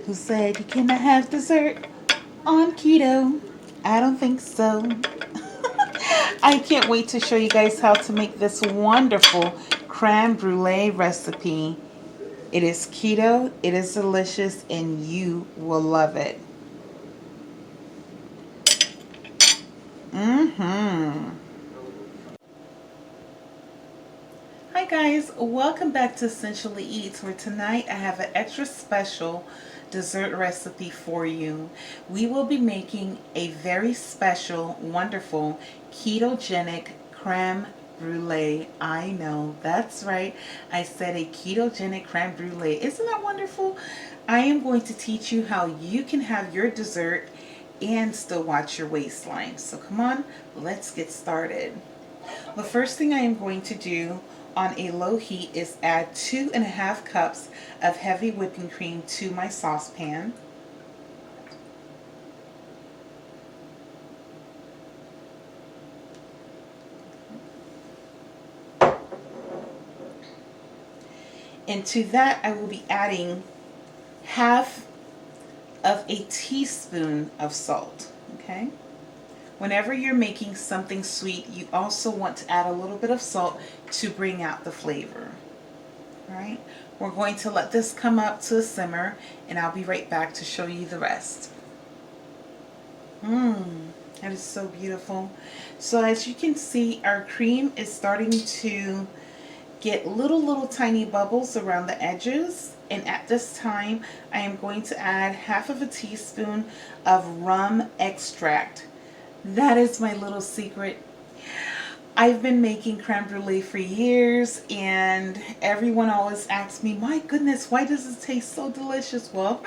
Who said you cannot have dessert on keto? I don't think so. I can't wait to show you guys how to make this wonderful creme brulee recipe. It is keto, it is delicious, and you will love it. Hi guys, welcome back to Essentially Eats, where tonight I have an extra special dessert recipe for you. We will be making a very special, wonderful, ketogenic creme brulee. I know, that's right. I said a ketogenic creme brulee. Isn't that wonderful? I am going to teach you how you can have your dessert and still watch your waistline. So come on, let's get started. The first thing I am going to do on a low heat is add 2.5 cups of heavy whipping cream to my saucepan. And to that I will be adding half of a teaspoon of salt. Okay? Whenever you're making something sweet, you also want to add a little bit of salt to bring out the flavor. All right, we're going to let this come up to a simmer, and I'll be right back to show you the rest. That is so beautiful. So as you can see, our cream is starting to get little tiny bubbles around the edges. And at this time, I am going to add half of a teaspoon of rum extract. That is my little secret. I've been making creme brulee for years, and everyone always asks me, my goodness, why does it taste so delicious? Well,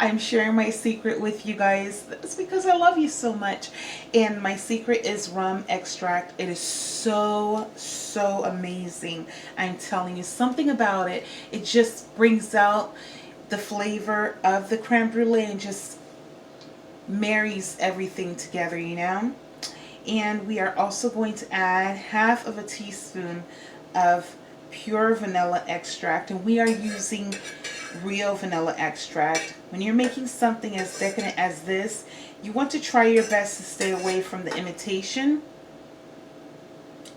I'm sharing my secret with you guys. It's because I love you so much. And my secret is rum extract. It is so amazing. I'm telling you, something about it. It just brings out the flavor of the creme brulee and just marries everything together, you know. And we are also going to add half of a teaspoon of pure vanilla extract, and we are using real vanilla extract. When you're making something as decadent as this, you want to try your best to stay away from the imitation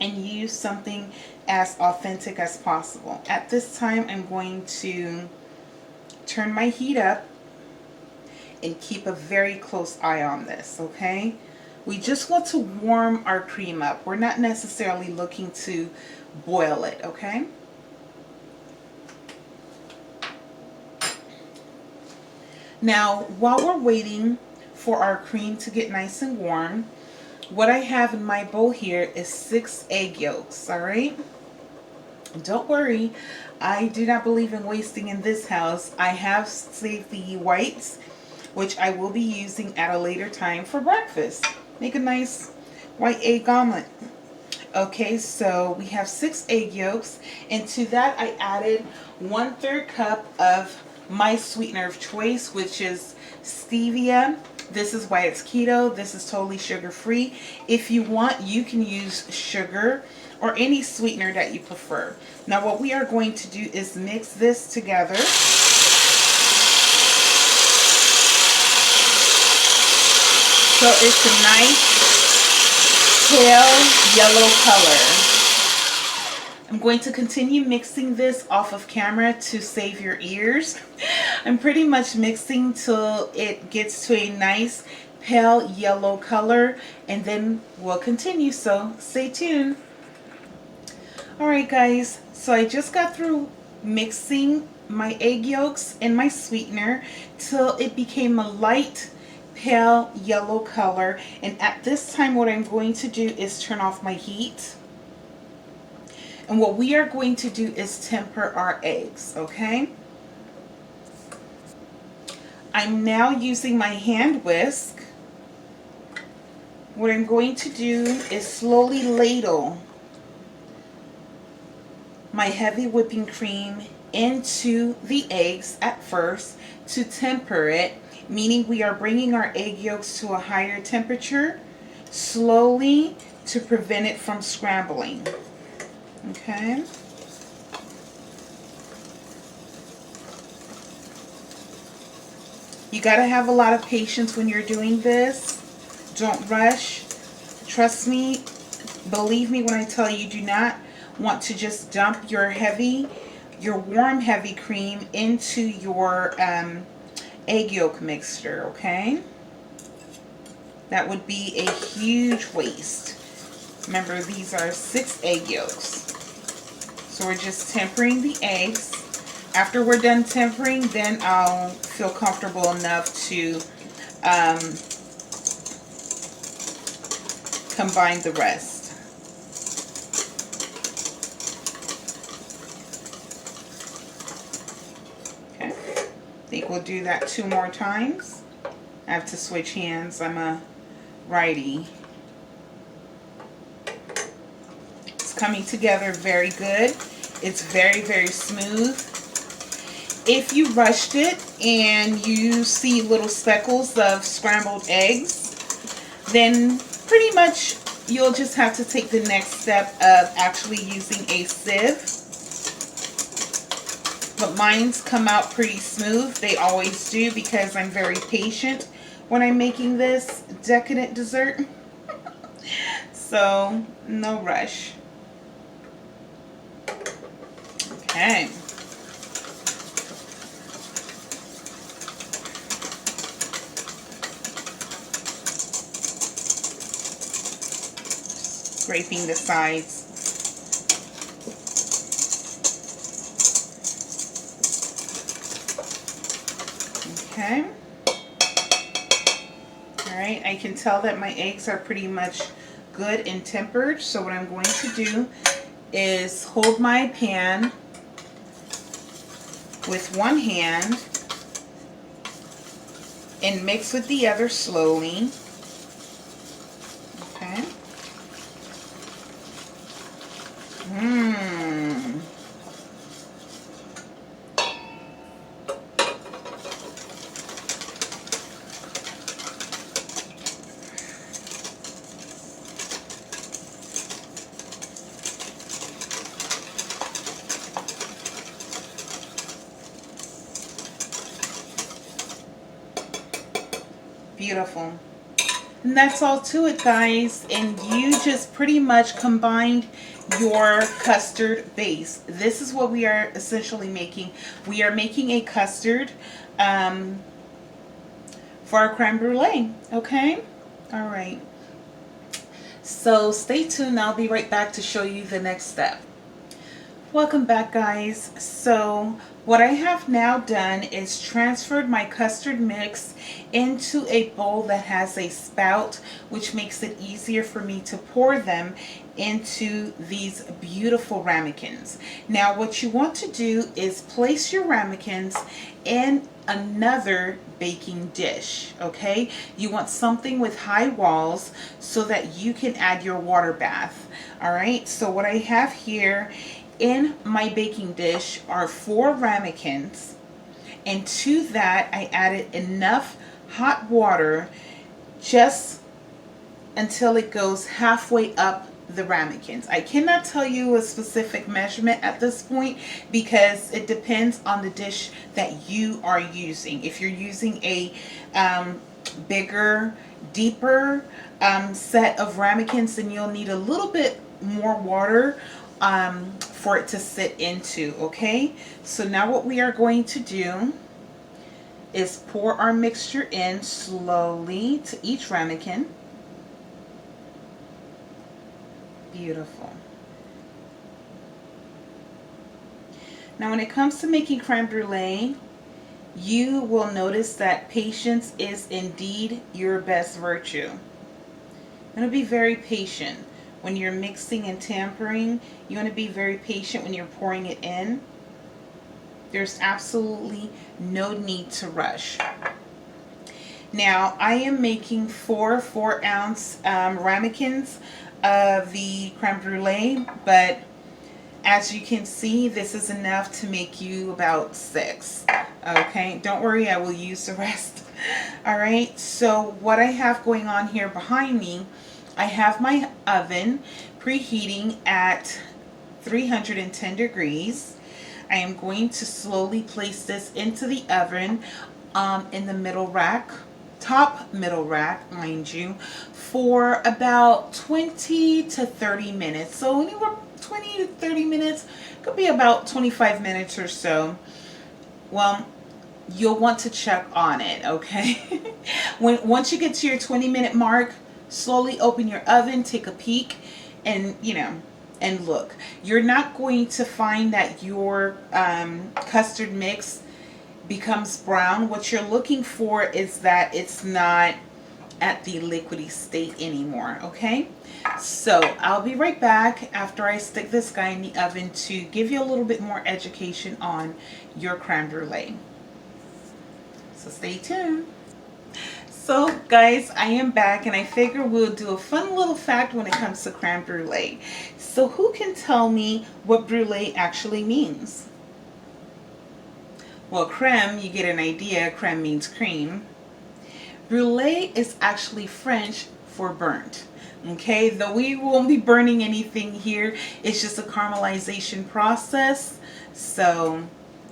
and use something as authentic as possible. At this time, I'm going to turn my heat up and keep a very close eye on this, okay? We just want to warm our cream up. We're not necessarily looking to boil it, okay? Now, while we're waiting for our cream to get nice and warm, what I have in my bowl here is 6 egg yolks, all right? Don't worry, I do not believe in wasting in this house. I have saved the whites, which I will be using at a later time for breakfast. Make a nice white egg omelet. Okay, so we have 6 egg yolks, and to that I added 1/3 cup of my sweetener of choice, which is stevia. This is why it's keto. This is totally sugar-free. If you want, you can use sugar or any sweetener that you prefer. Now what we are going to do is mix this together. So it's a nice pale yellow color. I'm going to continue mixing this off of camera to save your ears. I'm pretty much mixing till it gets to a nice pale yellow color, and then we'll continue, so stay tuned. Alright guys, so I just got through mixing my egg yolks and my sweetener till it became a light pale yellow color, and at this time what I'm going to do is turn off my heat, and what we are going to do is temper our eggs, okay? I'm now using my hand whisk. What I'm going to do is slowly ladle my heavy whipping cream into the eggs at first to temper it, meaning we are bringing our egg yolks to a higher temperature slowly to prevent it from scrambling. Okay. You got to have a lot of patience when you're doing this. Don't rush. Trust me, believe me when I tell you, do not want to just dump your warm heavy cream into your egg yolk mixture, okay? That would be a huge waste. Remember, these are 6 egg yolks. So we're just tempering the eggs. After we're done tempering, then I'll feel comfortable enough to combine the rest. Okay, I think we'll do that 2 more times. I have to switch hands. I'm a righty. It's coming together very good. It's very, very smooth. If you rushed it and you see little speckles of scrambled eggs, then pretty much you'll just have to take the next step of actually using a sieve. But mine's come out pretty smooth. They always do, because I'm very patient when I'm making this decadent dessert. So no rush. Okay. Scraping the sides. Okay. Alright, I can tell that my eggs are pretty much good and tempered. So what I'm going to do is hold my pan with one hand and mix with the other slowly. Okay. Beautiful. And that's all to it, guys. And you just pretty much combined your custard base. This is what we are essentially making. We are making a custard for our creme brulee. Okay? All right. So stay tuned. I'll be right back to show you the next step. Welcome back, guys. So what I have now done is transferred my custard mix into a bowl that has a spout, which makes it easier for me to pour them into these beautiful ramekins. Now what you want to do is place your ramekins in another baking dish. Okay, you want something with high walls so that you can add your water bath. All right, so what I have here in my baking dish are 4 ramekins, and to that I added enough hot water just until it goes halfway up the ramekins. I cannot tell you a specific measurement at this point because it depends on the dish that you are using. If you're using a bigger, deeper set of ramekins, then you'll need a little bit more water for it to sit into. Okay, so now what we are going to do is pour our mixture in slowly to each ramekin. Beautiful. Now when it comes to making creme brulee, you will notice that patience is indeed your best virtue. You want to be very patient when you're mixing and tampering. You want to be very patient when you're pouring it in. There's absolutely no need to rush. Now I am making 4 4-ounce ramekins of the creme brulee, but as you can see, this is enough to make you about 6. Okay, don't worry, I will use the rest. All right, so what I have going on here behind me, I have my oven preheating at 310 degrees. I am going to slowly place this into the oven in the middle rack, top middle rack, mind you, for about 20 to 30 minutes. So anywhere 20 to 30 minutes, could be about 25 minutes or so. Well, you'll want to check on it, okay? Once you get to your 20-minute mark, slowly open your oven, take a peek, and and look. You're not going to find that your custard mix becomes brown. What you're looking for is that it's not at the liquidy state anymore, okay? So I'll be right back after I stick this guy in the oven to give you a little bit more education on your creme brulee. So stay tuned. So guys, I am back, and I figure we'll do a fun little fact when it comes to creme brulee. So who can tell me what brulee actually means? Well, creme, you get an idea. Creme means cream. Brulee is actually French for burnt. Okay, though we won't be burning anything here, it's just a caramelization process. So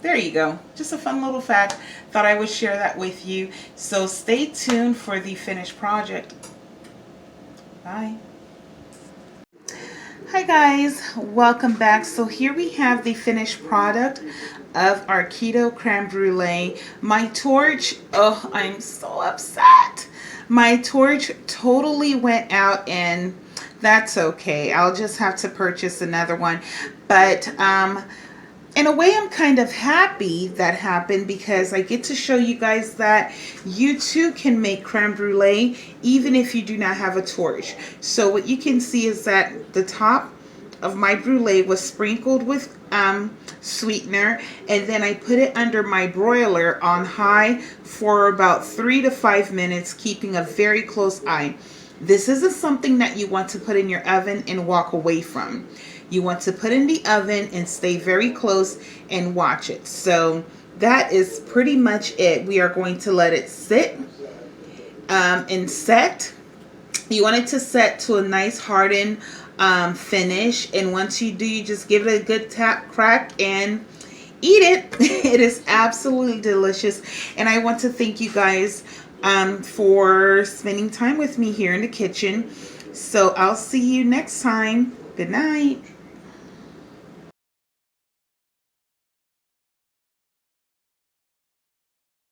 there you go. Just a fun little fact. Thought I would share that with you. So stay tuned for the finished project. Bye. Hi guys, welcome back. So here we have the finished product of our keto creme brulee. My torch, oh, I'm so upset. My torch totally went out, and that's okay. I'll just have to purchase another one. But in a way, I'm kind of happy that happened, because I get to show you guys that you too can make creme brulee even if you do not have a torch. So what you can see is that the top of my brulee was sprinkled with sweetener, and then I put it under my broiler on high for about 3 to 5 minutes, keeping a very close eye. This isn't something that you want to put in your oven and walk away from. You want to put in the oven and stay very close and watch it. So that is pretty much it. We are going to let it sit and set. You want it to set to a nice hardened finish, and once you do, you just give it a good tap, crack, and eat it. It is absolutely delicious, and I want to thank you guys for spending time with me here in the kitchen. So I'll see you next time. Good night.